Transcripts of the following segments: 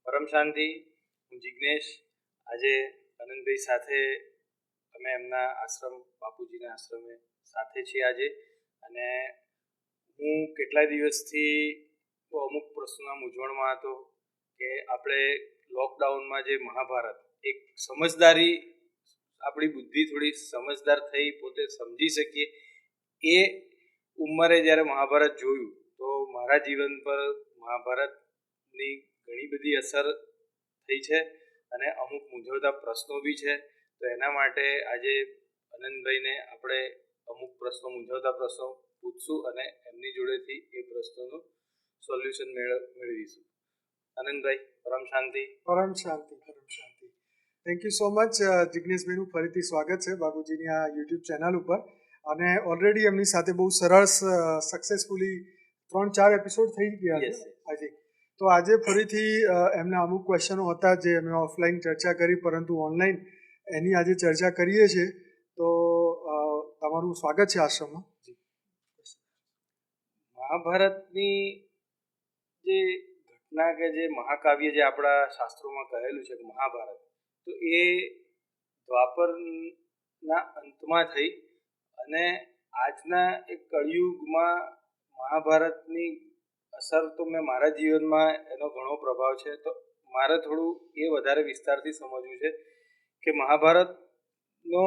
પરમ શાંતિ. હું જિગ્નેશ. આજે આનંદભાઈ સાથે અમે એમના આશ્રમ બાપુજીના આશ્રમે સાથે છીએ આજે. અને હું કેટલાય દિવસથી અમુક પ્રશ્નોના મૂંઝવણમાં હતો કે આપણે લોકડાઉનમાં જે મહાભારત એક સમજદારી, આપણી બુદ્ધિ થોડી સમજદાર થઈ પોતે સમજી શકીએ એ ઉંમરે જ્યારે મહાભારત જોયું તો મારા જીવન પર મહાભારતની ઘણી બધી અસર થઈ છે અને અમુક મૂંઝવતા પ્રશ્નો બી છે. તો એના માટે આજે આનંદભાઈને આપણે અમુક પ્રશ્નો, મૂંઝવતા પ્રશ્નો પૂછશું અને એમની જોડેથી એ પ્રશ્નોનું સોલ્યુશન મેળવીશું. આનંદભાઈ, પરમ શાંતિ. પરમ શાંતિ, પરમ શાંતિ. થેન્ક યુ સો મચ જિગ્નેશભાઈનું ફરીથી સ્વાગત છે બાપુજીની આ યુટ્યુબ ચેનલ ઉપર. અને ઓલરેડી એમની સાથે બહુ સરસ સક્સેસફુલી 3-4 એપિસોડ થઈ ગયા છે આજે. તો આજે ફરીથી એમના અમુક ક્વેશ્ચનો હતા જે અમે ઓફલાઈન ચર્ચા કરી, પરંતુ ઓનલાઈન એની આજે ચર્ચા કરીએ છીએ. તો તમારું સ્વાગત છે આશ્રમમાં. મહાભારતની જે ઘટના કે જે મહાકાવ્ય જે આપણા શાસ્ત્રોમાં કહેલું છે મહાભારત, તો એ દ્વાપરના અંતમાં થઈ અને આજના એક કળિયુગમાં મહાભારતની અસર તો મેં મારા જીવનમાં એનો ઘણો પ્રભાવ છે. તો મારે થોડું એ વધારે વિસ્તારથી સમજવું છે કે મહાભારતનો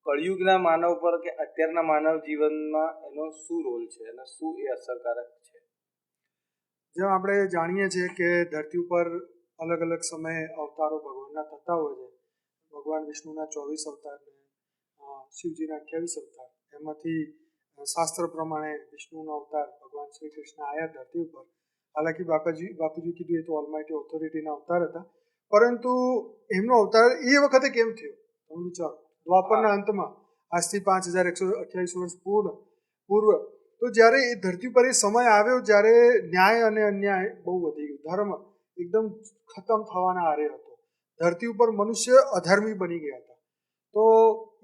કળિયુગના માનવ પર કે અત્યારના માનવ જીવનમાં એનો શું રોલ છે અને શું એ અસરકારક છે. જેમ આપણે જાણીએ છીએ કે ધરતી ઉપર અલગ અલગ સમયે અવતારો ભગવાનના થતા હોય છે. ભગવાન વિષ્ણુના 24 અવતાર ને શિવજીના 28 અવતાર. એમાંથી શાસ્ત્ર પ્રમાણે વિષ્ણુનો અવતાર ભગવાન શ્રી કૃષ્ણ આવ્યા ધરતી ઉપર. હાલાકી બાપુજી કીધું એ તો ઓલમાઇટી ઓથોરિટીના અવતાર હતા, પરંતુ એમનો અવતાર એ વખતે કેમ થયો તમે વિચારો. દ્વાપરના અંતમાં, આજથી 5128 વર્ષ પૂર્વ. તો જ્યારે એ ધરતી પર એ સમય આવ્યો જ્યારે ન્યાય અને અન્યાય બહુ વધી ગયું, ધર્મ એકદમ ખતમ થવાના આરે હતો, ધરતી ઉપર મનુષ્ય અધર્મી બની ગયા હતા. તો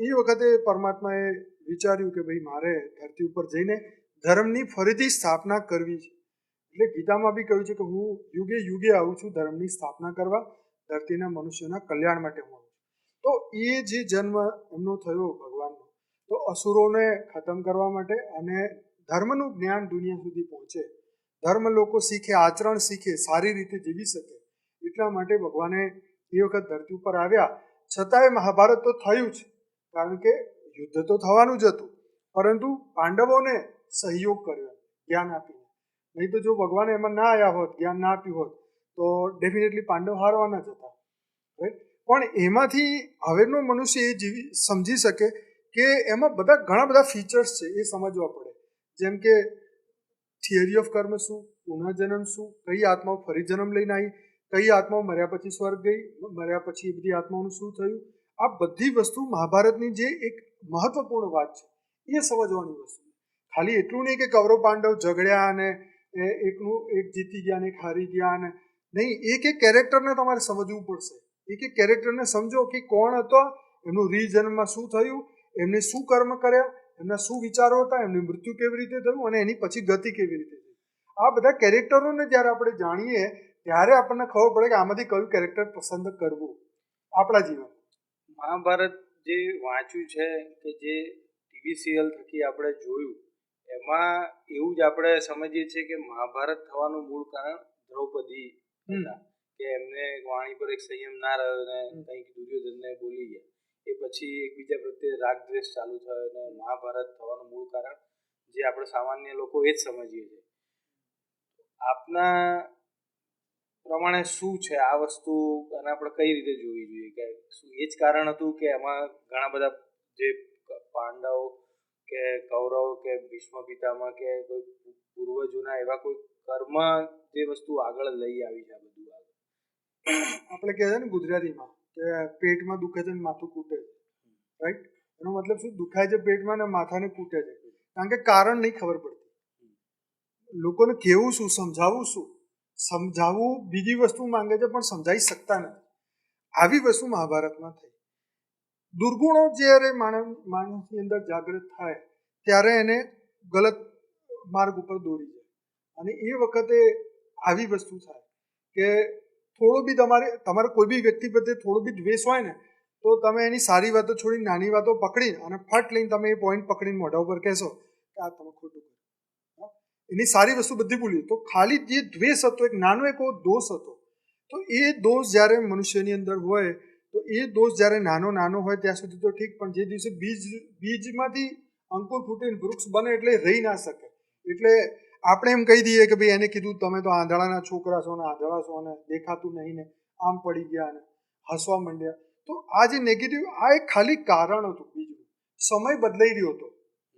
એ વખતે પરમાત્માએ વિચાર્યું કે ભાઈ મારે ધરતી ઉપર જઈને ધર્મની ફરીથી સ્થાપના કરવી છે. એટલે ગીતામાં બી કહ્યું છે કે હું યુગે યુગે આવું છું ધર્મની સ્થાપના કરવા, ધરતીના મનુષ્યોના કલ્યાણ માટે હું આવું છું. તો એ જે જન્મ એમનો થયો ભગવાનનો, તો અસુરોને ખતમ કરવા માટે અને ધર્મનું જ્ઞાન દુનિયા સુધી પહોંચે, ધર્મ લોકો શીખે, આચરણ શીખે, સારી રીતે જીવી શકે, એટલા માટે ભગવાને એ વખત ધરતી ઉપર આવ્યા. છતાંય મહાભારત તો થયું જ, કારણ કે યુદ્ધ તો થવાનું જ હતું, પરંતુ પાંડવોને સહયોગ કર્યો જ્ઞાન આપીને. નહીં તો જો ભગવાન એમાં ના આવ્યા હોત, જ્ઞાન ના આપ્યું હોત, તો ડેફિનેટલી પાંડવ હારવાના જ હતા, રાઈટ. પણ એમાંથી હવેનો મનુષ્ય એ સમજી શકે કે એમાં ઘણા બધા ફીચર્સ છે, એ સમજવા પડે. જેમ કે થિયરી ઓફ કર્મ શું, પુનઃજન્મ શું, કઈ આત્માઓ ફરી જન્મ લઈને આવી, કઈ આત્માઓ મર્યા પછી સ્વર્ગ ગઈ, મર્યા પછી એ બધી આત્માઓનું શું થયું. આ બધી વસ્તુ મહાભારતની જે એક મહત્વપૂર્ણ વાત છે એ સમજવાની વસ્તુ. ખાલી એટલું નહીં કે કૌરવ પાંડવ ઝઘડ્યા અને એક જીતી ગયા ને એક હારી ગયા, અને નહીં, એક કેરેક્ટરને તમારે સમજવું પડશે. એક કેરેક્ટરને સમજો કે કોણ હતો, એમનું રીજન્મમાં શું થયું, એમને શું કર્મ કર્યા, એમના શું વિચારો હતા, એમનું મૃત્યુ કેવી રીતે થયું અને એની પછી ગતિ કેવી રીતે થઈ. આ બધા કેરેક્ટરોને જ્યારે આપણે જાણીએ ત્યારે આપણને ખબર પડે કે આમાંથી કયું કેરેક્ટર પસંદ કરવું આપણા જીવન. મહાભારત જે વાંચ્યું છે કે જે ટીવી સિરિયલ થકી આપણે જોયું, એમાં એવું જ આપણે સમજીએ છીએ કે મહાભારત થવાનું મૂળ કારણ દ્રૌપદી હતા, કે એમને વાણી પર એક સંયમ ના રહ્યો ને કંઈક દુર્યોધનને બોલી ગયા. એ પછી એકબીજા પ્રત્યે રાગ દ્વેષ ચાલુ થયો અને મહાભારત થવાનું મૂળ કારણ જે આપણે સામાન્ય લોકો એ જ સમજીએ છીએ. આપના પ્રમાણે શું છે આ વસ્તુ અને આપણે કઈ રીતે જોવી જોઈએ? કે શું એ જ કારણ હતું કે એમાં ઘણા બધા જે પાંડવ કે કૌરવ કે ભીષ્મ પિતામહ કે કોઈ પૂર્વજોના એવા કોઈ કર્મ જે વસ્તુ આગળ લઈ આવી છે આ બધું આગળ? આપણે કહેવાય ને ગુજરાતીમાં કે પેટમાં દુખે છે ને માથું કૂટે છે, રાઈટ. એનો મતલબ શું? દુખાય છે પેટમાં ને માથાને કૂટે છે, કારણ કે કારણ નહીં ખબર પડતી. લોકોને કહેવું શું, સમજાવવું શું? સમજાવવું બીજી વસ્તુ માંગે છે પણ સમજાવી શકતા નથી. આવી વસ્તુ મહાભારતમાં થઈ. દુર્ગુણો જ્યારે માણસની અંદર જાગૃત થાય ત્યારે એને ગલત માર્ગ ઉપર દોરી જાય. અને એ વખતે આવી વસ્તુ થાય કે થોડો બી તમારે કોઈ બી વ્યક્તિ પ્રત્યે થોડો બી દ્વેષ હોય ને તો તમે એની સારી વાતો છોડી નાની વાતો પકડી અને ફટ લઈને તમે એ પોઈન્ટ પકડીને મોઢા ઉપર કહેશો કે આ તમે ખોટું કર્યું. એની સારી વસ્તુ બધી ભૂલી. તો ખાલી જે દ્વેષ હતો, એક નાનો એક દોષ હતો, તો એ દોષ જ્યારે મનુષ્યની અંદર હોય તો એ દોષ જ્યારે નાનો હોય ત્યાં સુધી તો ઠીક, પણ જે દિવસે બીજમાંથી અંકુર ફૂટીને વૃક્ષ બને એટલે રહી ના શકે. એટલે આપણે એમ કહી દઈએ કે ભાઈ એને કીધું તમે તો આંધળાના છોકરા છો ને આંધળા છો ને દેખાતું નહીં ને આમ પડી ગયા ને હસવા માંડ્યા. તો આ જે નેગેટિવ, આ એક ખાલી કારણ હતું. બીજું સમય બદલાઈ રહ્યો હતો,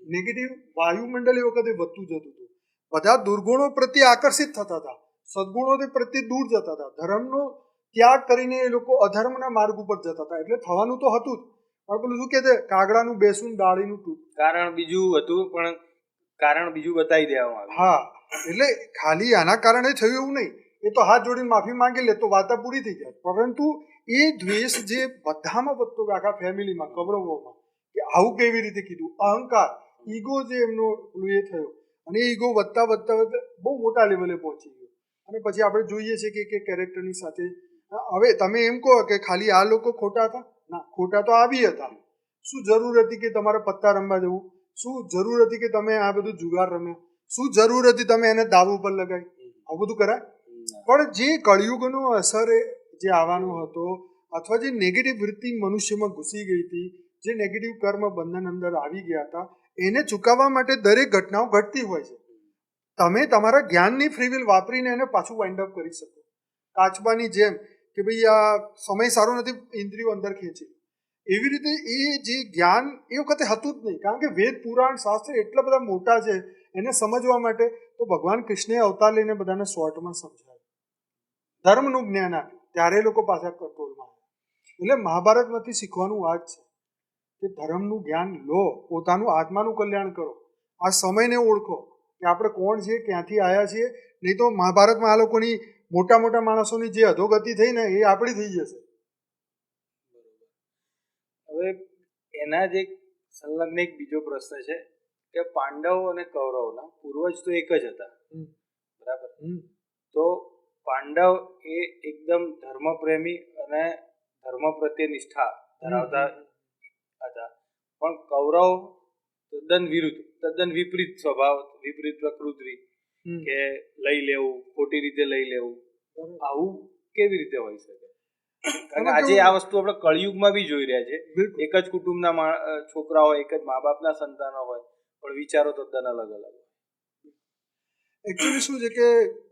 નેગેટિવ વાયુમંડળ એ વખતે વધતું જતું હતું. બધા દુર્ગુણો પ્રત્યે આકર્ષિત થતા હતા, સદગુણો પ્રત્યે દૂર જતા હતા. ધર્મનો ત્યાગ કરીને એ લોકો અધર્મના માર્ગ ઉપર જતા હતા. એટલે થવાનું તો હતું જ, પણ પેલું શું કે છે, કાગડાનું બેસું ડાળીનું તૂટ. કારણ બીજું હતું પણ કારણ બીજું બતાવી દેવામાં આવ્યું. હા, એટલે ખાલી આના કારણે થયું એવું નહીં. એ તો હાથ જોડીને માફી માંગી લે તો વાતા પૂરી થઈ જાય. પરંતુ એ દ્વેષ જે બધામાં વધતો, આખા ફેમિલીમાં, કૌરવોમાં, કે આવું કેવી રીતે કીધું, અહંકાર, ઈગો જે એમનો એ થયો, અને એ ઈગો વધતા બહુ મોટા લેવલે પહોંચી ગયો. અને પછી આપણે જોઈએ છીએ કે કેરેક્ટરની સાથે હવે તમે એમ કહો કે ખાલી આ લોકો ખોટા હતા, ના, ખોટા તો આ બી હતા. શું જરૂર હતી કે તમારે પત્તા રમવા જવું? શું જરૂર હતી કે તમે આ બધું જુગાર રમ્યા? શું જરૂર હતી તમે એને દાવ ઉપર લગાવી? આવું બધું કરાય? પણ જે કળિયુગનો અસર જે આવવાનો હતો, અથવા જે નેગેટિવ વૃત્તિ મનુષ્યમાં ઘૂસી ગઈ હતી, જે નેગેટિવ કર્મ બંધન અંદર આવી ગયા હતા, એને ચૂકવવા માટે દરેક ઘટનાઓ ઘટતી હોય છે. તમે તમારા જ્ઞાનની ફ્રી વિલ વાપરીને એને પાછું વાઇન્ડ અપ કરી શકો. કાચબાની જેમ કે ભાઈ આ સમય સારો નથી, ઇન્દ્રિયો અંદર ખેંચી. એવી રીતે એ જે જ્ઞાન એ વખતે હતું જ નહીં, કારણ કે વેદ પુરાણ શાસ્ત્ર એટલા બધા મોટા છે. એને સમજવા માટે તો ભગવાન કૃષ્ણે અવતાર લઈને બધાને શોર્ટમાં સમજાવ્યું, ધર્મનું જ્ઞાન આપ્યું, ત્યારે લોકો પાછા કંટ્રોલમાં આવ્યા. એટલે મહાભારતમાંથી શીખવાનું આ જ છે કે ધર્મનું જ્ઞાન લો, પોતાનું આત્માનું કલ્યાણ કરો, આ સમયને ઓળખો કે આપણે કોણ છીએ, ક્યાંથી આવ્યા છીએ. નહીં તો મહાભારતમાં આ લોકોની મોટા માણસોની જે અધોગતિ થઈ ને એ આપણી થઈ જશે. હવે એના જ એક સંલગ્ન એક બીજો પ્રશ્ન છે કે પાંડવો અને કૌરવના પૂર્વજ તો એક જ હતા, બરાબર? તો પાંડવ એ એકદમ ધર્મપ્રેમી અને ધર્મ પ્રત્યે નિષ્ઠા ધરાવતા હતા, પણ કૌરવ તદ્દન વિપરીત સ્વભાવ, વિપરીત પ્રકૃતિ, કે લઈ લેવું, ખોટી રીતે લઈ લેવું. આવું કેવી રીતે હોઈ શકે? કારણ કે આજે આ વસ્તુ આપણે કળિયુગમાં બી જોઈ રહ્યા છે. એક જ કુટુંબના છોકરા હોય, એક જ મા બાપના સંતાનો હોય, પણ વિચારો તદ્દન અલગ અલગ હોય. એકચ્યુઅલી શું છે કે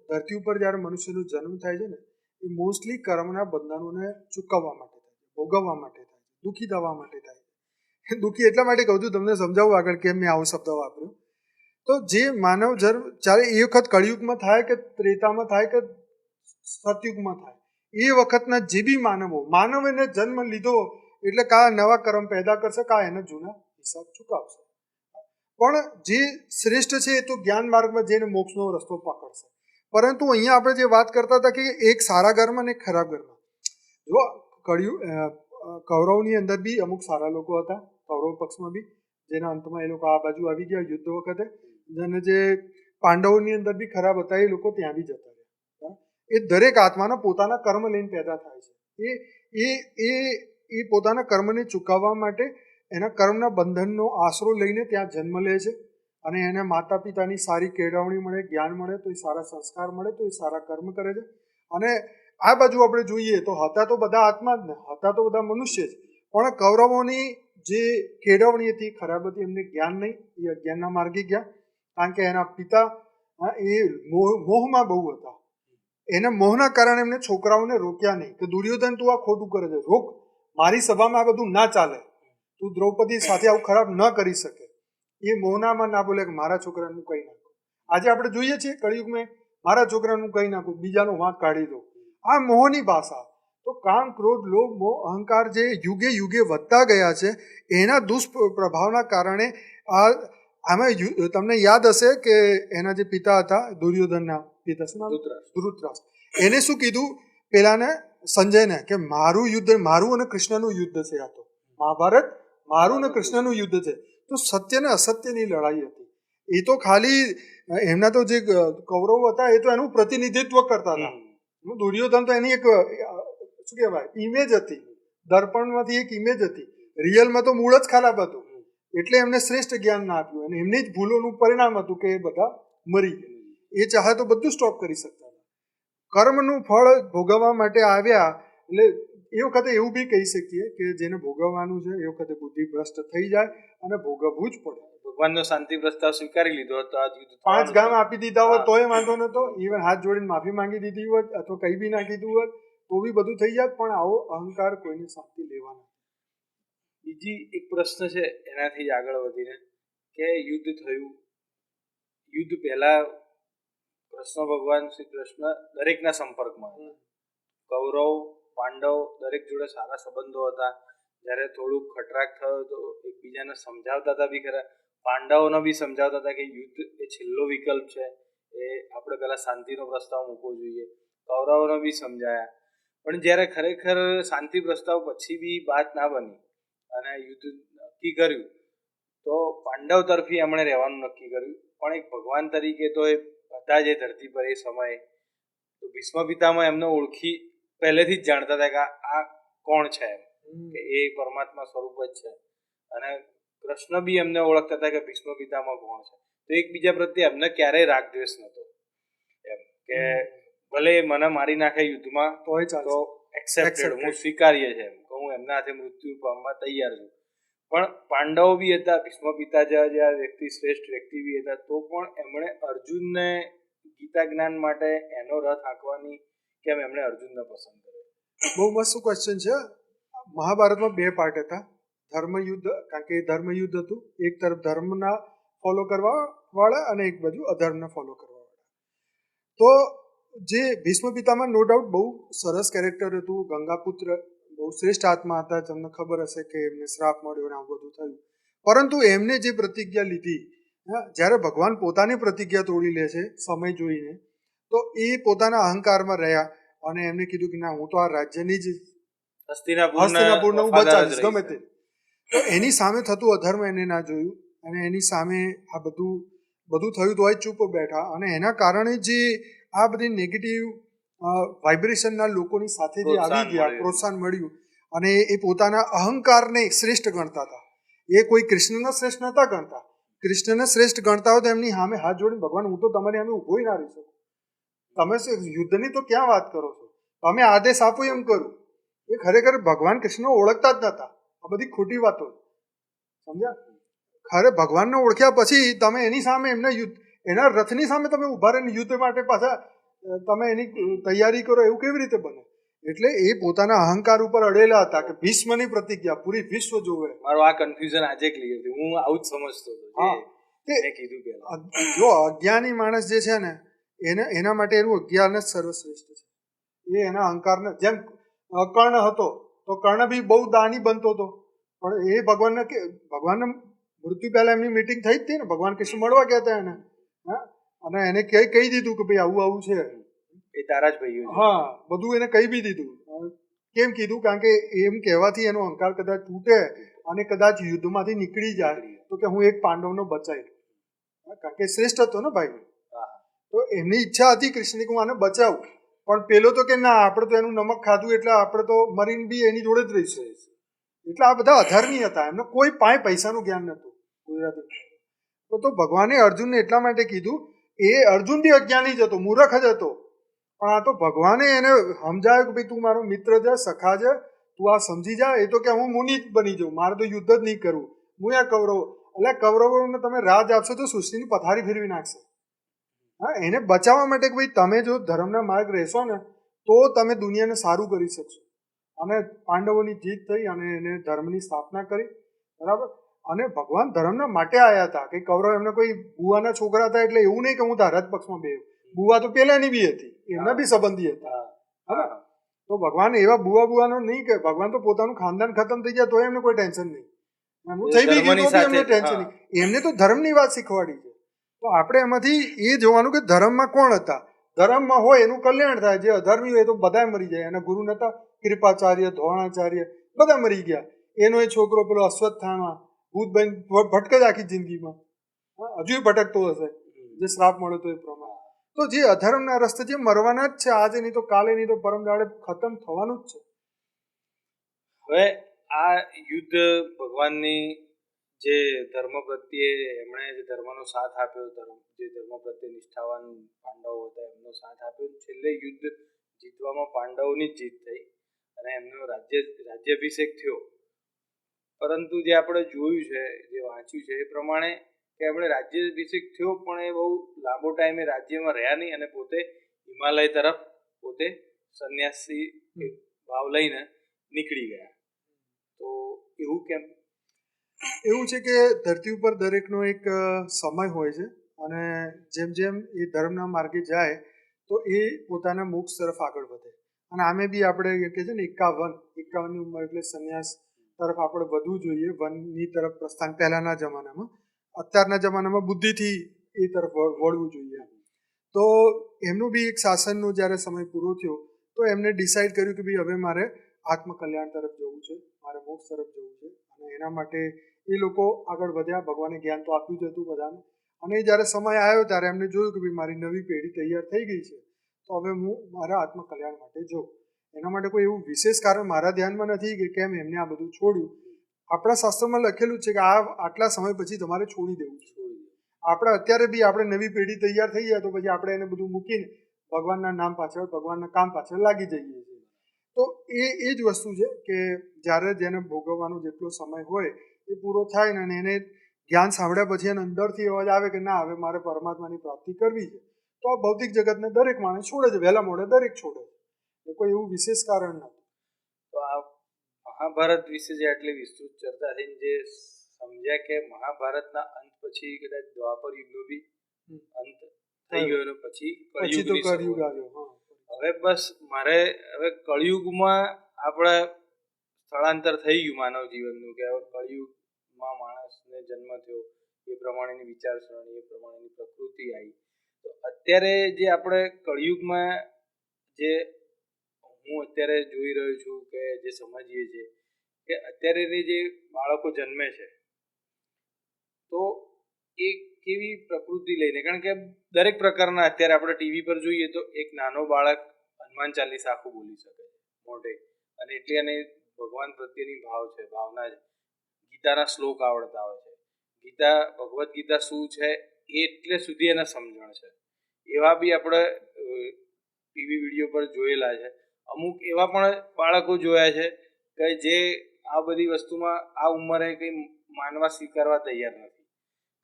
ધરતી ઉપર જ્યારે મનુષ્યનો જન્મ થાય છે ને, એ મોસ્ટલી કર્મના બંધનોને ચૂકવવા માટે થાય, ભોગવવા માટે થાય, દુઃખી થવા માટે થાય. દુઃખી એટલા માટે કહું છું, તમને સમજાવું આગળ કેમ મેં આવો શબ્દ વાપર્યો. તો જે માનવ જન્મ જ્યારે એ વખત કળિયુગમાં થાય કે ત્રેતામાં થાય કે સતયુગમાં થાય, એ વખતના જે બી માનવ એને જન્મ લીધો એટલે કા નવા કર્મ પેદા કરશે, કા એના જૂના હિસાબ ચૂકવશે. પણ જે શ્રેષ્ઠ છે એ તો જ્ઞાન માર્ગમાં જઈને મોક્ષનો રસ્તો પકડશે. પરંતુ અહીંયા આપણે જે વાત કરતા હતા કે એક સારા ઘરમાં અને એક ખરાબ ઘરમાં, જો કૌરવની અંદર બી અમુક સારા લોકો હતા, કૌરવ પક્ષમાં બી, જેના અંતમાં એ લોકો આ બાજુ આવી ગયા યુદ્ધ વખતે, અને જે પાંડવોની અંદર બી ખરાબ હતા એ લોકો ત્યાં બી જતા રહ્યા. એ દરેક આત્માના પોતાના કર્મ લઈને પેદા થાય છે. એ પોતાના કર્મને ચૂકવવા માટે એના કર્મના બંધનનો આશરો લઈને ત્યાં જન્મ લે છે. અને એને માતા પિતાની સારી કેળવણી મળે, જ્ઞાન મળે તો એ સારા સંસ્કાર મળે તો એ સારા કર્મ કરે છે. અને આ બાજુ આપણે જોઈએ તો હતા તો બધા આત્મા જ ને, હતા તો બધા મનુષ્ય જ, પણ કૌરવોની જે કેળવણી હતી ખરાબ હતી, એમને જ્ઞાન નહીં, એ અજ્ઞાનના માર્ગે ગયા. કારણ કે એના પિતા એ મોહમાં બહુ હતા. એના મોહના કારણે એમને છોકરાઓને રોક્યા નહીં કે દુર્યોધન તું આ ખોટું કરે છે, રોક, મારી સભામાં આ બધું ના ચાલે, તું દ્રૌપદી સાથે આવું ખરાબ ન કરી શકે. એ મોહનામાં ના બોલે કે મારા છોકરાનું કંઈ નાખો. આજે આપણે જોઈએ છીએ કળિયુગમાં, મારા છોકરાનું કંઈ નાખું, બીજાનો વાંક કાઢી દો. આ મોહની ભાષા. તો કામ, ક્રોધ, લોભ, મોહ, અહંકાર જે યુગે યુગે વધતા ગયા છે, એના દુષ્પ્રભાવના કારણે આમાં તમને યાદ હશે કે એના જે પિતા હતા, દુર્યોધનના પિતા, શું નામ? ધૃતરાષ્ટ્ર. એને શું કીધું પેલાને, સંજયને, કે મારું યુદ્ધ, મારું અને કૃષ્ણનું યુદ્ધ છે. આ તો મહાભારત મારું ને કૃષ્ણનું યુદ્ધ છે. તો સત્ય ને અસત્યની લડાઈ હતી. એ તો ખાલી એમના તો જે કૌરવો હતા એ તો એનું પ્રતિનિધિત્વ કરતા હતા. દુર્યોધન તો એની એક શું કહેવાય ઇમેજ હતી, દર્પણમાંથી એક ઇમેજ હતી. રિયલમાં તો મૂળ જ ખરાબ હતું, એટલે એમને શ્રેષ્ઠ જ્ઞાન ના આપ્યું અને એમની જ ભૂલોનું પરિણામ હતું કે એ બધા મરી ગયા. એ ચાહે તો બધું સ્ટોપ કરી શકતા હતા. કર્મનું ફળ ભોગવવા માટે આવ્યા એટલે એ વખતે એવું બી કહી શકીએ કે જેને ભોગવવાનું છે એ વખતે બુદ્ધિ ભ્રષ્ટ થઈ જાય અને ભોગવવું જ પડે. ભગવાનનો શાંતિ પ્રસ્તાવ સ્વીકારી લીધો હતો, આ યુદ્ધ 5 ગામ આપી દીધા હોત તોય વાંધો નતો, ઇવન હાથ જોડીને માફી માંગી દીધી હોત અથવા કંઈ બી ના કીધું હોત તો બી બધું થઈ જાત, પણ આવો અહંકાર કોઈની શાંતિ લેવાનો. બીજી એક પ્રશ્ન છે એનાથી જ આગળ વધીને કે યુદ્ધ થયું, યુદ્ધ પહેલા કૃષ્ણ ભગવાન શ્રી કૃષ્ણ દરેકના સંપર્કમાં હતા. કૌરવ પાંડવ દરેક જોડે સારા સંબંધો હતા. જ્યારે થોડુંક ખટરાક થયો તો એકબીજાને સમજાવતા હતા બી ખરા. પાંડવોને બી સમજાવતા હતા કે યુદ્ધ એ છેલ્લો વિકલ્પ છે, એ આપણે પહેલા શાંતિનો પ્રસ્તાવ મૂકવો જોઈએ. કૌરવોને બી સમજાયા. પણ જ્યારે ખરેખર શાંતિ પ્રસ્તાવ પછી બી વાત ના બની અને યુદ્ધ નક્કી કર્યું તો પાંડવ તરફી એમણે રહેવાનું નક્કી કર્યું. પણ એક ભગવાન તરીકે તો એ બધા જ એ ધરતી પર એ સમયે તો ભીષ્મ પિતામહ એમને ઓળખી પહેલેથી જ જાણતા હતા કે આ કોણ છે, કે એ પરમાત્મા સ્વરૂપ જ છે. અને કૃષ્ણ બી એમને ઓળખતા હતા કે ભીષ્મ પિતામહ કોણ છે. તો એકબીજા પ્રત્યે એમને ક્યારેય રાગ દ્વેષ નહોતો, એમ કે ભલે મને મારી નાખે યુદ્ધમાં તો એક્સેપ્ટેડ, હું સ્વીકાર્ય છે, હું એમના હાથે મૃત્યુ પામવા તૈયાર છું. પણ પાંડવો બી હતા, ભીષ્મ પિતા જેવા વ્યક્તિ શ્રેષ્ઠ વ્યક્તિ બી હતા, તો પણ એમણે અર્જુનને ગીતા જ્ઞાન માટે એનો રથ હાંકવાની કેમ એમણે અર્જુનને પસંદ કર્યો? બહુ મસ્ત ક્વેશ્ચન છે. મહાભારતમાં 2 પાર્ટ હતા. ધર્મયુદ્ધ, કારણ કે ધર્મયુદ્ધ હતું, એક તરફ ધર્મના ફોલો કરવા વાળા અને એક બાજુ અધર્મને ફોલો કરવા વાળા. તો જે ભીષ્મ પિતામહ નો ડાઉટ બહુ સરસ કેરેક્ટર હતું, ગંગાપુત્ર, બહુ શ્રેષ્ઠ આત્મા હતા. તમને ખબર હશે કે એમને શ્રાપ મળ્યો અને આવું બધું થયું. પરંતુ એમને જે પ્રતિજ્ઞા લીધી, જ્યારે ભગવાન પોતાની પ્રતિજ્ઞા તોડી લે છે સમય જોઈને, તો એ પોતાના અહંકારમાં રહ્યા અને એમને કીધું કે ના, હું તો આ રાજ્યની જ હસ્તિનાપુરને હું બચાવીશ ગમે તે. તો એની સામે થતું અધર્મ એને ના જોયું અને એની સામે આ બધું થયું તો ચૂપ બેઠા. અને એના કારણે જે આ બધી નેગેટિવ વાઇબ્રેશનના લોકોની સાથે જે આવી ગયા, પ્રોત્સાહન મળ્યું અને એ પોતાના અહંકારને શ્રેષ્ઠ ગણતા હતા. એ કોઈ કૃષ્ણને શ્રેષ્ઠ નહોતા ગણતા. કૃષ્ણને શ્રેષ્ઠ ગણતા હોય તો એમની સામે હાથ જોડીને ભગવાન હું તો તમારી સામે ઊભો ના રહી શકું, તમે યુદ્ધની તો ક્યાં વાત કરો છો, તમે આદેશ આપો એમ કરું. એ ખરેખર ભગવાન કૃષ્ણ ઓળખતા જ નહોતા. આ બધી ખોટી વાતો, સમજ્યા? ખરે ભગવાનને ઓળખ્યા પછી તમે એની સામે એના રથની સામે તમે ઉભા રહીને યુદ્ધ માટે પાછા તમે એની તૈયારી કરો, એવું કેવી રીતે બને? એટલે એ પોતાના અહંકાર ઉપર અડેલા હતા કે ભીષ્મની પ્રતિજ્ઞા પૂરી વિશ્વ જોવે. મારું આ કન્ફ્યુઝન આજે ક્લિયર થયું. હું આવું જ સમજતો હતો. હા, જો અજ્ઞાની માણસ જે છે ને એના માટે એનું અજ્ઞાન જ સર્વશ્રેષ્ઠ છે. એ એના અહંકારને, જેમ કર્ણ હતો તો કર્ણ બી બહુ દાની બનતો હતો, પણ એ ભગવાનને મૃત્યુ પહેલા એમની મીટિંગ થઈ જ હતી ને, ભગવાન કૃષ્ણ મળવા ગયા હતા એને, અને એને કહી દીધું કે ભાઈ આવું આવું છે, એ તારા જ ભાઈઓ. હા, બધું એને કહી બી દીધું. કેમ કીધું? કારણ કે એમ કહેવાથી એનો અહંકાર કદાચ તૂટે અને કદાચ યુદ્ધમાંથી નીકળી જાય તો કે હું એક પાંડવનો બચાવી, કારણ કે શ્રેષ્ઠ હતો ને ભાઈ. તો એમની ઈચ્છા હતી કૃષ્ણની કે હું આને બચાવું, પણ પેલો તો કે ના, આપણે તો એનું નમક ખાધું એટલે આપણે તો મરીને બી એની જોડે જ રહીશું. એટલે આ બધા અધર્મી હતા, એમને કોઈ પૈસાનું જ્ઞાન નહોતું ગુજરાતી. તો ભગવાને અર્જુનને એટલા માટે કીધું, એ અર્જુન બી અજ્ઞાની જ હતો, મૂર્ખ જ હતો, પણ આ તો ભગવાને એને સમજાવ્યું કે ભાઈ તું મારો મિત્ર છે, સખા છે, તું આ સમજી જા. એ તો કે હું મુનિ જ બની જાઉં, મારે તો યુદ્ધ જ નહીં કરવું, હું આ કૌરવો. એટલે કૌરવોને તમે રાજ આપશો તો સૃષ્ટિની પથારી ફેરવી નાખશે. હા, એને બચાવવા માટે કે ભાઈ તમે જો ધર્મના માર્ગ રહેશો ને તો તમે દુનિયાને સારું કરી શકશો. અને પાંડવોની જીત થઈ અને એને ધર્મની સ્થાપના કરી, બરાબર. અને ભગવાન ધર્મના માટે આવ્યા હતા કે કૌરવ એમને કોઈ બુવાના છોકરા હતા એટલે એવું નહીં કે હું તારા જ પક્ષમાં બે. બુવા તો પેલાની બી હતી, એમના બી સંબંધી હતા. હા, તો ભગવાન એવા બુવાનો નહીં કે ભગવાન તો પોતાનું ખાનદાન ખતમ થઈ જાય તો એમને કોઈ ટેન્શન નહીં, એમનું થઈ બી ગયું તો બી એમને ટેન્શન નહીં. એમને તો ધર્મની વાત શીખવાડી છે. તો આપણે એમાંથી એ જોવાનું કે ધર્મમાં કોણ હતા. ધર્મમાં હોય એનું કલ્યાણ થાય, જે અધર્મી હોય તો બધા મરી જાય. એના ગુરુ નતા કૃપાચાર્ય, દ્રોણાચાર્ય, બધા મરી ગયા. એનો એ છોકરો પેલો અશ્વત્થામા ભૂતબેન ભટકે જ આખી જિંદગીમાં, હજુ ભટકતો હશે જે શ્રાપ મળ્યો તો એ પ્રમાણે. તો જે અધર્મના રસ્તે જે મરવાના જ છે, આજે નહીં તો કાલે નહીં તો પરમ દાડે ખતમ થવાનું જ છે. હવે આ યુદ્ધ ભગવાનની જે ધર્મ પ્રત્યે એમણે જે ધર્મનો સાથ આપ્યો, જે ધર્મ પ્રત્યે નિષ્ઠાવાન પાંડવો હતા એમનો સાથ આપ્યો, છેલ્લે યુદ્ધ જીતવામાં પાંડવોની જ જીત થઈ અને એમનો રાજ્યાભિષેક થયો. પરંતુ જે આપણે જોયું છે, જે વાંચ્યું છે એ પ્રમાણે કે એમણે રાજ્યાભિષેક થયો પણ એ બહુ લાંબો ટાઈમે રાજ્યમાં રહ્યા નહીં અને પોતે હિમાલય તરફ પોતે સંન્યાસી ભાવ લઈને નીકળી ગયા. તો એવું કેમ? એવું છે કે ધરતી ઉપર દરેકનો એક સમય હોય છે અને જેમ જેમ એ ધર્મના માર્ગે જાય તો એ પોતાના મોક્ષ તરફ આગળ વધે. અને આમે બી આપણે કહે છે ને 51ની ઉંમર એટલે સંન્યાસ તરફ આપણે વધવું જોઈએ, વનની તરફ પ્રસ્થાન પહેલાના જમાનામાં. અત્યારના જમાનામાં બુદ્ધિથી એ તરફ વળવું જોઈએ. તો એમનું બી એક શાસનનો જ્યારે સમય પૂરો થયો તો એમને ડિસાઈડ કર્યું કે ભાઈ હવે મારે આત્મકલ્યાણ તરફ જવું છે, મારે મોક્ષ તરફ જવું છે. અને એના માટે એ લોકો આગળ વધ્યા. ભગવાને જ્ઞાન તો આપ્યું જ હતું બધાને. અને જ્યારે સમય આવ્યો ત્યારે એમને જોયું કે ભાઈ મારી નવી પેઢી તૈયાર થઈ ગઈ છે, તો હવે હું મારા આત્મકલ્યાણ માટે જોઉં. એના માટે કોઈ એવું વિશેષ કારણ મારા ધ્યાનમાં નથી કે કેમ એમને આ બધું છોડ્યું. આપણા શાસ્ત્રમાં લખેલું છે કે આટલા સમય પછી તમારે છોડી દેવું છે. આપણે અત્યારે બી આપણે નવી પેઢી તૈયાર થઈ જાય તો પછી આપણે એને બધું મૂકીને ભગવાનના નામ પાછળ, ભગવાનના કામ પાછળ લાગી જઈએ છીએ. તો એ જ વસ્તુ છે કે જ્યારે જેને ભોગવવાનો જેટલો સમય હોય એ પૂરો થાય ને અને એને જ્ઞાન સાંભળ્યા પછી એને અંદરથી અવાજ આવે કે ના હવે મારે પરમાત્માની પ્રાપ્તિ કરવી છે, તો આ ભૌતિક જગતને દરેક માણસ છોડે છે, વહેલા મોડે દરેક છોડે છે. કોઈ એવું વિશેષ કારણ નથી. તો આ મહાભારત વિશે જે આટલી વિસ્તૃત ચર્ચા થઈને જે સમજ્યા કે મહાભારતના અંત પછી કદાચ દ્વાપર યુગનો બી અંત થઈ ગયો અને પછી કળિયુગની શરૂઆત. હવે બસ મારે હવે કળિયુગમાં આપણે સ્થળાંતર થઈ ગયું માનવ જીવનનું કે હવે કળિયુગમાં માણસને જન્મ થયો, એ પ્રમાણેની વિચારસરણી, એ પ્રમાણેની પ્રકૃતિ આવી. તો અત્યારે જે આપણે કળિયુગમાં જે હું અત્યારે જોઈ રહ્યો છું કે જે સમજીએ છીએ કે અત્યારેની જે બાળકો જન્મે છે તો એ કેવી પ્રકૃતિ લઈને, કારણ કે દરેક પ્રકારના અત્યારે આપણે ટીવી પર જોઈએ તો એક નાનો બાળક હનુમાન ચાલીસા આખું બોલી શકે છે મોઢે, અને એટલી અને ભગવાન પ્રત્યેની ભાવના છે. ગીતાના શ્લોક આવડતા હોય છે, ભગવદ્ ગીતા શું છે એ એટલે સુધી એને સમજણ છે. એવા બી આપણે ટીવી વિડીયો પર જોયેલા છે. અમુક એવા પણ બાળકો જોયા છે કે જે આ બધી વસ્તુમાં આ ઉંમરે કંઈ માનવા સ્વીકારવા તૈયાર નથી,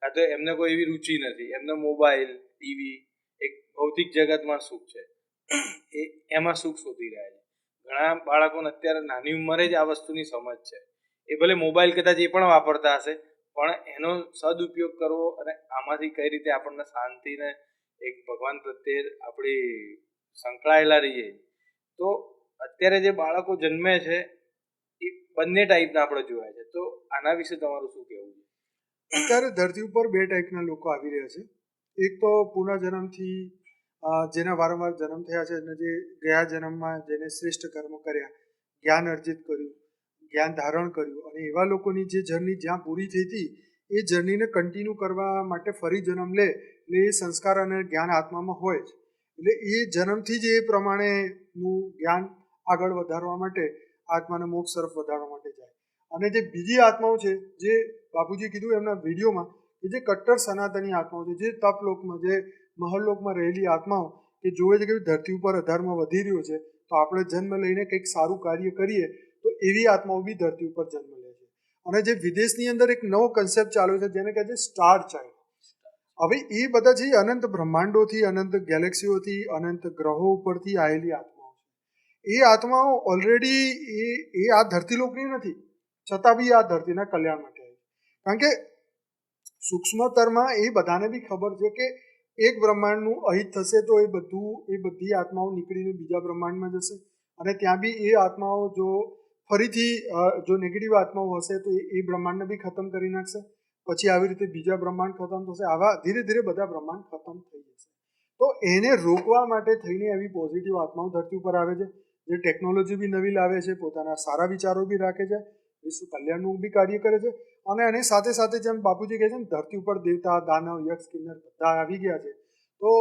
કાં તો એમને કોઈ એવી રુચિ નથી. એમને મોબાઈલ, ટીવી, એક ભૌતિક જગતમાં સુખ છે, એમાં સુખ શોધી રહ્યા છે. ઘણા બાળકોને અત્યારે નાની ઉંમરે જ આ વસ્તુની સમજ છે. એ ભલે મોબાઈલ કદાચ એ પણ વાપરતા હશે, પણ એનો સદુપયોગ કરવો અને આમાંથી કઈ રીતે આપણને શાંતિને એક ભગવાન પ્રત્યે આપણી સંકળાયેલા રહીએ. તો અત્યારે જે બાળકો જન્મે છે એ બંને ટાઈપના આપણે જોયા છે. તો આના વિશે તમારું શું કહેવું છે? અત્યારે ધરતી ઉપર બે ટાઈપના લોકો આવી રહ્યા છે. એક તો પુનઃજન્મથી જેના વારંવાર જન્મ થયા છે અને જે ગયા જન્મમાં જેને શ્રેષ્ઠ કર્મ કર્યા, જ્ઞાન અર્જિત કર્યું, જ્ઞાન ધારણ કર્યું, અને એવા લોકોની જે જર્ની જ્યાં પૂરી થઈ હતી એ જર્નીને કન્ટિન્યુ કરવા માટે ફરી જન્મ લે એટલે એ સંસ્કાર અને જ્ઞાન આત્મામાં હોય જ. એટલે એ જન્મથી જ એ પ્રમાણેનું જ્ઞાન આગળ વધારવા માટે આત્માને મોક્ષ તરફ વધારવા માટે જાય. અને જે બીજી આત્માઓ છે, જે બાપુજી કીધું એમના વિડીયોમાં, કે જે કટ્ટર સનાતની આત્માઓ છે, જે તપલોકમાં, જે મહલલોકમાં રહેલી આત્માઓ કે જોવે છે કે ધરતી ઉપર અધર્મ વધી રહ્યો છે, તો આપણે જન્મ લઈને કંઈક સારું કાર્ય કરીએ, તો એવી આત્માઓ બી ધરતી ઉપર જન્મ લે છે. અને જે વિદેશની અંદર એક નવો કન્સેપ્ટ ચાલ્યો છે જેને કહે છે સ્ટાર ચાઇલ્ડ. હવે એ બધા છે અનંત બ્રહ્માંડોથી, અનંત ગેલેક્સીઓથી, અનંત ગ્રહો ઉપરથી આવેલી આત્માઓ છે. એ આત્માઓ ઓલરેડી એ આ ધરતીલોકની નથી, છતાં બી આ ધરતીના કલ્યાણ માટે આવી. કારણ કે સૂક્ષ્મતરમાં એ બધાને બી ખબર છે કે એક બ્રહ્માંડનું અહિત થશે તો એ બધી આત્માઓ નીકળીને બીજા બ્રહ્માંડમાં જશે, અને ત્યાં બી એ આત્માઓ જો ફરીથી જો નેગેટિવ આત્માઓ હશે તો એ બ્રહ્માંડને બી ખતમ કરી નાખશે. પછી આવી રીતે બીજા બ્રહ્માંડ ખતમ થશે. આવા ધીરે ધીરે બધા બ્રહ્માંડ ખતમ થઈ જશે. તો એને રોકવા માટે થઈને એવી પોઝિટિવ આત્માઓ ધરતી ઉપર આવે છે, જે ટેકનોલોજી બી નવી લાવે છે, પોતાના સારા વિચારો બી રાખે છે, વિશ્વ કલ્યાણનું બી કાર્ય કરે છે. અને એની સાથે સાથે જેમ બાપુજી કહે છે ને, ધરતી ઉપર દેવતા, દાનવ, યક્ષ, કિન્નર બધા આવી ગયા છે. તો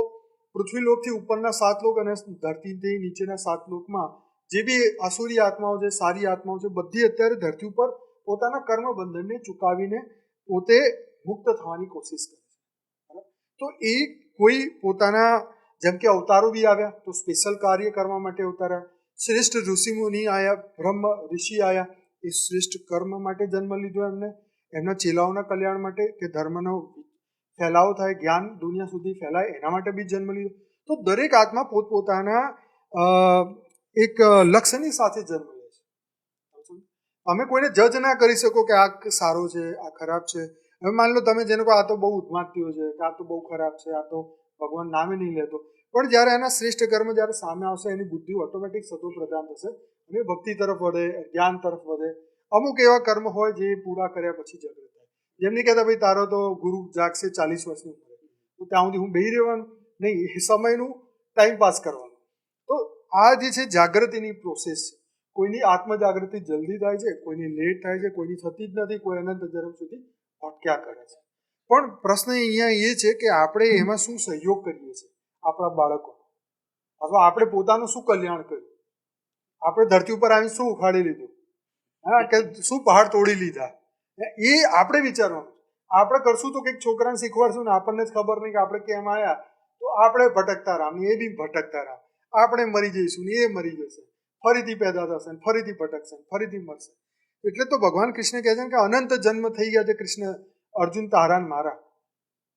પૃથ્વીલોકથી ઉપરના 7 લોક અને ધરતીથી નીચેના 7 લોકમાં જે બી આસુરી આત્માઓ છે, સારી આત્માઓ છે, બધી અત્યારે ધરતી ઉપર પોતાના કર્મ બંધનને ચૂકાવીને પોતે મુક્ત થવાની કોશિશ કરે છે. તો એ કોઈ પોતાના, જેમ કે અવતારો બી આવ્યા તો સ્પેશિયલ કાર્ય કરવા માટે અવતાર્યા. શ્રેષ્ઠ ઋષિમુનિ આવ્યા, બ્રહ્મ ઋષિ આવ્યા, એ શ્રેષ્ઠ કર્મ માટે જન્મ લીધો એમને, એમના ચેલાઓના કલ્યાણ માટે, કે ધર્મનો ફેલાવો થાય, જ્ઞાન દુનિયા સુધી ફેલાય, એના માટે બી જન્મ લીધો. તો દરેક આત્મા પોતપોતાના એક લક્ષ્યની સાથે જન્મ લે છે. તમે કોઈને જજ ના કરી શકો કે આ સારો છે, આ ખરાબ છે. હવે માની લો તમે જેને કહો આ તો બહુ ઉદ્માત્યો છે, કે આ તો બહુ ખરાબ છે, આ તો ભગવાન નામે નહીં લેતો, પણ જ્યારે એના શ્રેષ્ઠ કર્મ જ્યારે સામે આવશે એની બુદ્ધિ ઓટોમેટિક સતો પ્રદાન થશે અને ભક્તિ તરફ વધે, જ્ઞાન તરફ વધે. અમુક એવા કર્મ હોય જે પૂરા કર્યા પછી જાગૃત થાય. જેમ નહીં કહેતા ભાઈ તારો તો ગુરુ જાગશે 40 વર્ષની ઉંમરે, તો ત્યાં સુધી હું બેહી રહેવાનું નહીં, એ સમયનું ટાઈમ પાસ કરવાનું. તો આ જે છે જાગૃતિની પ્રોસેસ છે. કોઈની આત્મજાગૃતિ જલ્દી થાય છે, કોઈની લેટ થાય છે, કોઈની થતી જ નથી, કોઈ અનંત જન્મ સુધી ભટક્યા કરે છે. પણ પ્રશ્ન અહીંયા એ છે કે આપણે એમાં શું સહયોગ કરીએ છીએ આપણા બાળકો, અથવા આપણે પોતાનું શું કલ્યાણ કર્યું, આપણે ધરતી ઉપર આવીને શું ઉખાડી લીધું, હા, કે શું પહાડ તોડી લીધા, એ આપણે વિચારવાનું. આપણે કરશું તો કંઈક છોકરાને શીખવાડશું ને આપણને જ ખબર નહીં કે આપણે કેમ આવ્યા, તો આપણે ભટકતા રામ, એ બી ભટકતા રામ. આપણે મરી જઈશું ને એ મરી જશે, ફરીથી પેદા થશે ને ફરીથી ભટકશે ને ફરીથી મરશે. એટલે તો ભગવાન કૃષ્ણ કહે છે કે અનંત જન્મ થઈ ગયા છે કૃષ્ણ અર્જુન તારા ને મારા.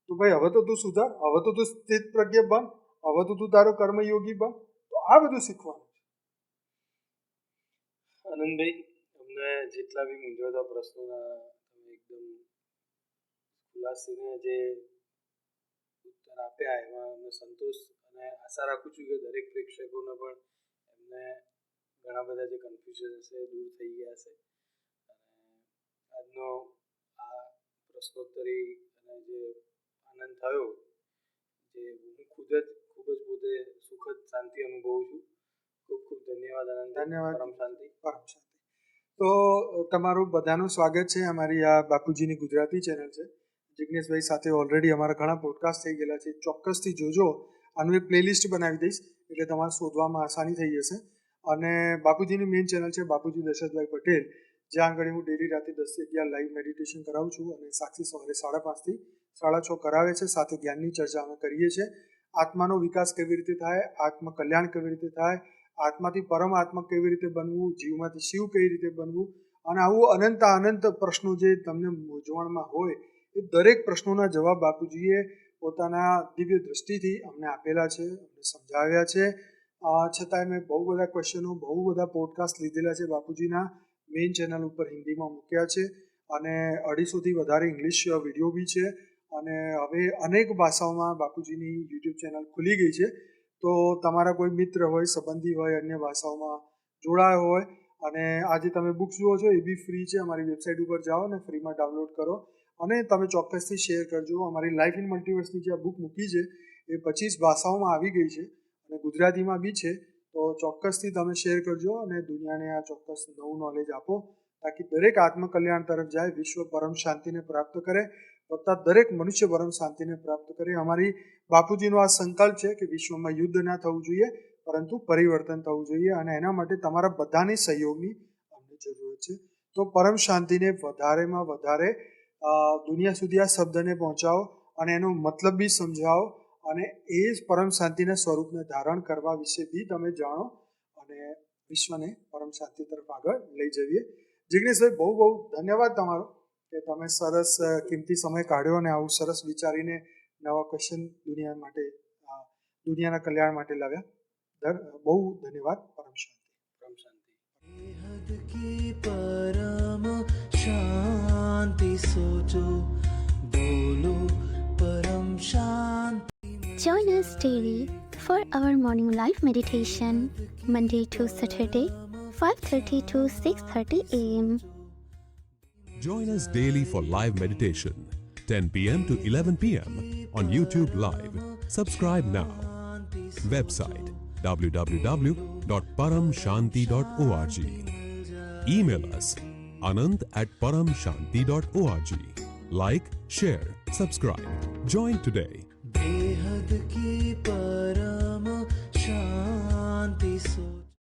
તો ભાઈ હવે તો તું સુધાર, હવે તો તું સ્થિત પ્રજ્ઞ બન, હવે તો તું તારો કર્મયોગી બન. તો આ બધું શીખવાનું છે. આનંદભાઈ, અમને જેટલા બી મૂંઝવતા પ્રશ્નોના તમે એકદમ ખુલાસીને જે ઉત્તર આપ્યા એમાં અમને સંતોષ, અને આશા રાખું છું કે દરેક પ્રેક્ષકોને પણ એમને ઘણા બધા જે કન્ફ્યુઝન હશે એ દૂર થઈ ગયા હશે. અને આજનો આ પ્રશ્નોત્તરી અને જે આનંદ થયો, જે હું ખૂબ જ પોતે સુખદ શાંતિ અનુભવું છું. ખૂબ ખૂબ ધન્યવાદ આનંદ. ધન્યવાદ. પરમ શાંતિ. પરમ શાંતિ. તો તમારું બધાનું સ્વાગત છે અમારી આ બાપુજીની ગુજરાતી ચેનલ છે. જિજ્ઞેશભાઈ સાથે ઓલરેડી અમારા ઘણા પોડકાસ્ટ થઈ ગયેલા છે. ચોક્કસથી જોજો, આનું એક પ્લેલિસ્ટ બનાવી દઈશ એટલે તમારે શોધવામાં આસાની થઈ જશે. અને બાપુજીની મેઇન ચેનલ છે બાપુજી દશરથભાઈ પટેલ, જ્યાં આગળ હું ડેલી રાતે 10 થી 11 લાઈવ મેડિટેશન કરાવું છું, અને સાક્ષી સવારે 5:30 થી 6:30 કરાવે છે. સાથે જ્ઞાનની ચર્ચા અમે કરીએ છીએ. આત્માનો વિકાસ કેવી રીતે થાય, આત્મ કલ્યાણ કેવી રીતે થાય, આત્માથી પરમ આત્મા કેવી રીતે બનવું, જીવમાંથી શિવ કેવી રીતે બનવું, અને આવું અનંત પ્રશ્નો જે તમને મૂંઝવણમાં હોય એ દરેક પ્રશ્નોના જવાબ બાપુજીએ પોતાના દિવ્ય દૃષ્ટિથી અમને આપેલા છે, અમને સમજાવ્યા છે. છતાંય મેં બહુ બધા ક્વેશ્ચનો, બહુ બધા પોડકાસ્ટ લીધેલા છે બાપુજીના મેઇન ચેનલ ઉપર, હિન્દીમાં મૂક્યા છે, અને 250થી વધારે ઇંગ્લિશ વિડીયો બી છે. અને હવે અનેક ભાષાઓમાં બાપુજીની યુટ્યુબ ચેનલ ખુલી ગઈ છે. તો તમારા કોઈ મિત્ર હોય, સંબંધી હોય, અન્ય ભાષાઓમાં જોડાયો હોય, અને આજે તમે બુક્સ જુઓ છો એ બી ફ્રી છે. અમારી વેબસાઇટ ઉપર જાઓ અને ફ્રીમાં ડાઉનલોડ કરો, અને તમે ચોક્કસથી શેર કરજો. અમારી લાઈફ ઇન મલ્ટીવર્સની જે બુક મૂકી છે એ 25 ભાષાઓમાં આવી ગઈ છે અને ગુજરાતીમાં બી છે. તો ચોક્કસથી તમે શેર કરજો અને દુનિયાને આ ચોક્કસ નવું નોલેજ આપો, તાકી દરેક આત્મકલ્યાણ તરફ જાય, વિશ્વ પરમ શાંતિને પ્રાપ્ત કરે, તથા દરેક મનુષ્ય પરમ શાંતિને પ્રાપ્ત કરે. અમારી બાપુજીનો આ સંકલ્પ છે કે વિશ્વમાં યુદ્ધ ના થવું જોઈએ, પરંતુ પરિવર્તન થવું જોઈએ, અને એના માટે તમારા બધાની સહયોગની અમને જરૂર છે. તો પરમ શાંતિને વધારેમાં વધારે દુનિયા સુધી આ શબ્દને પહોંચાવો, અને એનો મતલબ બી સમજાવો, અને એ જ પરમ શાંતિના સ્વરૂપને ધારણ કરવા વિશે બી તમે જાણો, અને વિશ્વને પરમ શાંતિ તરફ આગળ લઈ જઈએ. જિજ્ઞેશભાઈ, બહુ બહુ ધન્યવાદ તમારો કે તમે સરસ કિંમતી સમય કાઢ્યો અને આવું સરસ વિચારીને નવા ક્વેશ્ચન દુનિયા માટે, દુનિયાના કલ્યાણ માટે લાવ્યા. બહુ ધન્યવાદ. પરમ શાંતિ. પરમ શાંતિ. परम शांति सोचो बोलो परम शांति. Join us daily for our morning live meditation, Monday to Saturday, 5:30 to 6:30 a.m. Join us daily for live meditation, 10 p.m. to 11 p.m. on YouTube Live. Subscribe now. Website www.paramshanti.org. Email us anand@paramshanti.org. Like, share, subscribe. Join today. खुद की पर